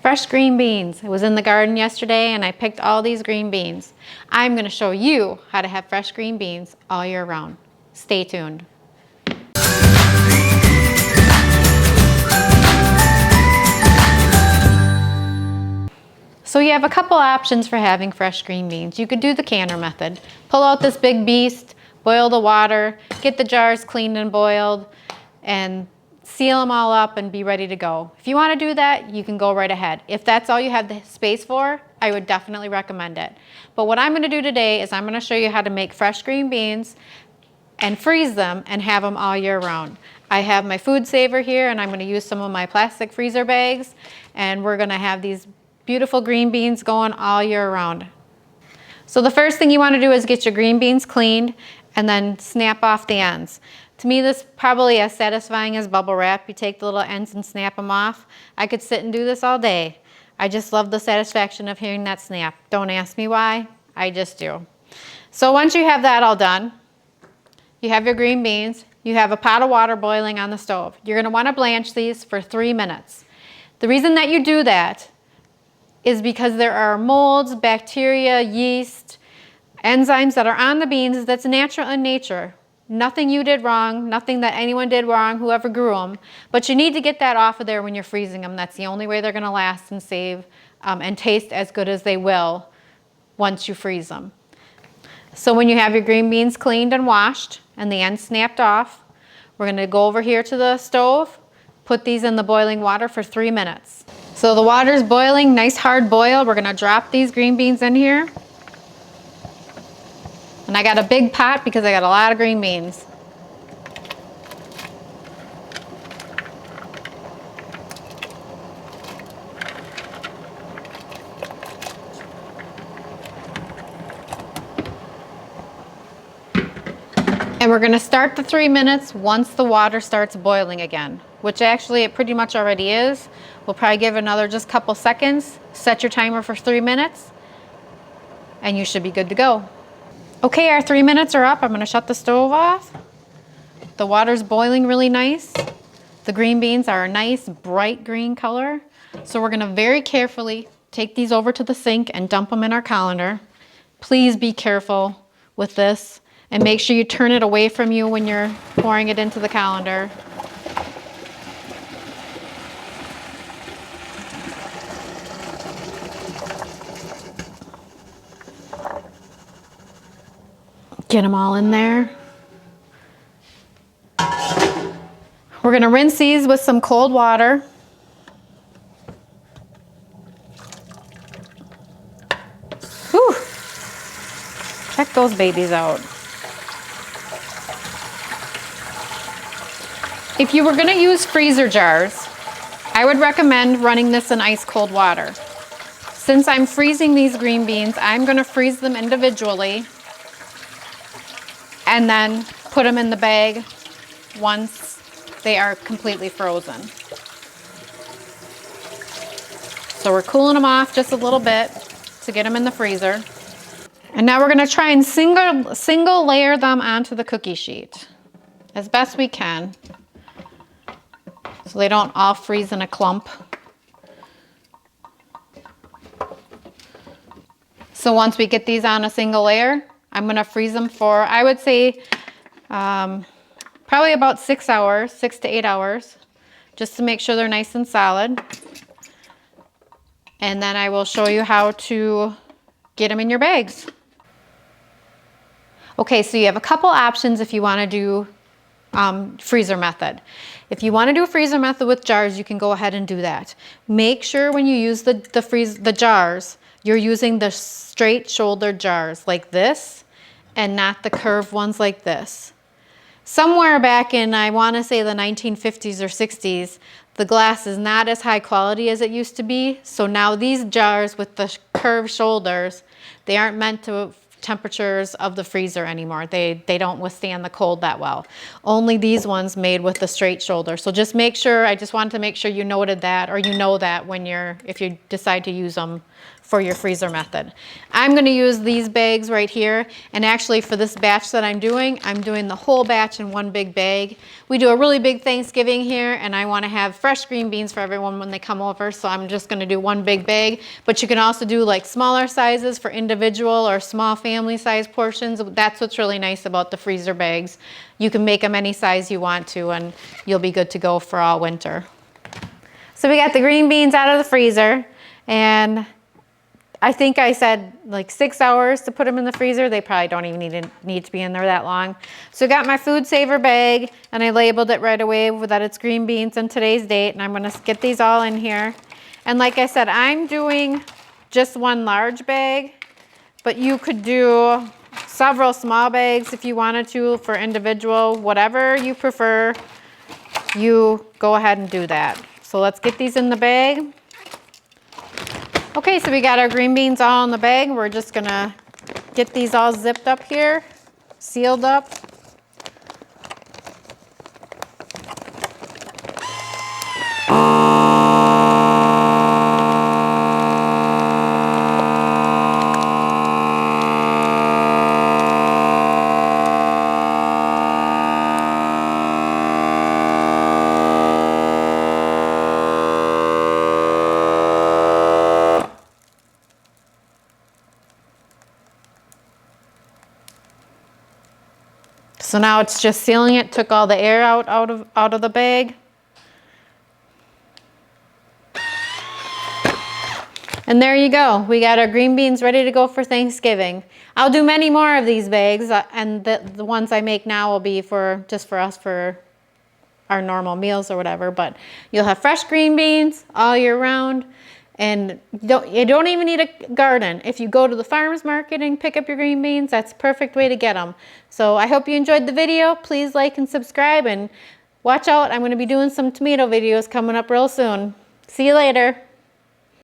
Fresh green beans. I was in the garden yesterday and I picked all these green beans. I'm going to show you how to have fresh green beans all year round. Stay tuned. So you have a couple options for having fresh green beans. You could do the canner method. Pull out this big beast, boil the water, get the jars cleaned and boiled, and seal them all up and be ready to go. If you want to do that, you can go right ahead. If that's all you have the space for, I would definitely recommend it. But what I'm going to do today is I'm going to show you how to make fresh green beans and freeze them and have them all year round. I have my Foodsaver here and I'm going to use some of my plastic freezer bags, and we're going to have these beautiful green beans going all year round. So the first thing you want to do is get your green beans cleaned and then snap off the ends. To me, this is probably as satisfying as bubble wrap. You take the little ends and snap them off. I could sit and do this all day. I just love the satisfaction of hearing that snap. Don't ask me why, I just do. So once you have that all done, you have your green beans, you have a pot of water boiling on the stove. You're going to want to blanch these for 3 minutes. The reason that you do that is because there are molds, bacteria, yeast, enzymes that are on the beans that's natural in nature. Nothing you did wrong, nothing that anyone did wrong, whoever grew them. But you need to get that off of there when you're freezing them. That's the only way they're going to last and save and taste as good as they will once you freeze them. So when you have your green beans cleaned and washed and the ends snapped off, we're going to go over here to the stove, put these in the boiling water for 3 minutes. So the water's boiling, nice hard boil. We're going to drop these green beans in here. And I got a big pot because I got a lot of green beans. And we're going to start the 3 minutes once the water starts boiling again, which actually it pretty much already is. We'll probably give another just couple seconds. Set your timer for 3 minutes and you should be good to go. Okay, our 3 minutes are up. I'm going to shut the stove off. The water's boiling really nice. The green beans are a nice bright green color. So we're going to very carefully take these over to the sink and dump them in our colander. Please be careful with this and make sure you turn it away from you when you're pouring it into the colander. Get them all in there. We're going to rinse these with some cold water. Whew. Check those babies out. If you were going to use freezer jars, I would recommend running this in ice cold water. Since I'm freezing these green beans, I'm going to freeze them individually and then put them in the bag once they are completely frozen. So we're cooling them off just a little bit to get them in the freezer. And now we're going to try and single layer them onto the cookie sheet as best we can so they don't all freeze in a clump. So once we get these on a single layer, I'm going to freeze them for, I would say, probably about 6 hours, 6 to 8 hours, just to make sure they're nice and solid. And then I will show you how to get them in your bags. Okay, so you have a couple options if you want to do freezer method. If you want to do a freezer method with jars, you can go ahead and do that. Make sure when you use the jars, you're using the straight shouldered jars like this and not the curved ones like this. Somewhere back in, I want to say the 1950s or 60s, the glass is not as high quality as it used to be. So now these jars with the curved shoulders, they aren't meant to temperatures of the freezer anymore. They don't withstand the cold that well. Only these ones made with the straight shoulder. So just make sure, I just wanted to make sure you noted that, or you know that when if you decide to use them for your freezer method. I'm gonna use these bags right here, and actually for this batch that I'm doing the whole batch in one big bag. We do a really big Thanksgiving here, and I wanna have fresh green beans for everyone when they come over, so I'm just gonna do one big bag. But you can also do like smaller sizes for individual or small family size portions. That's what's really nice about the freezer bags. You can make them any size you want to, and you'll be good to go for all winter. So we got the green beans out of the freezer, and I think I said like 6 hours to put them in the freezer. They probably don't even need to be in there that long. So I got my Foodsaver bag, and I labeled it right away that it's green beans and today's date, and I'm gonna get these all in here. And like I said, I'm doing just one large bag, but you could do several small bags if you wanted to for individual, whatever you prefer, you go ahead and do that. So let's get these in the bag. Okay, so we got our green beans all in the bag. We're just gonna get these all zipped up here, sealed up. So now it's just sealing it, took all the air out of the bag. And there you go. We got our green beans ready to go for Thanksgiving. I'll do many more of these bags, and the ones I make now will be just for us for our normal meals or whatever, but you'll have fresh green beans all year round. And you don't even need a garden. If you go to the farmer's market and pick up your green beans, that's a perfect way to get them. So I hope you enjoyed the video. Please like and subscribe, and watch out. I'm going to be doing some tomato videos coming up real soon. See you later.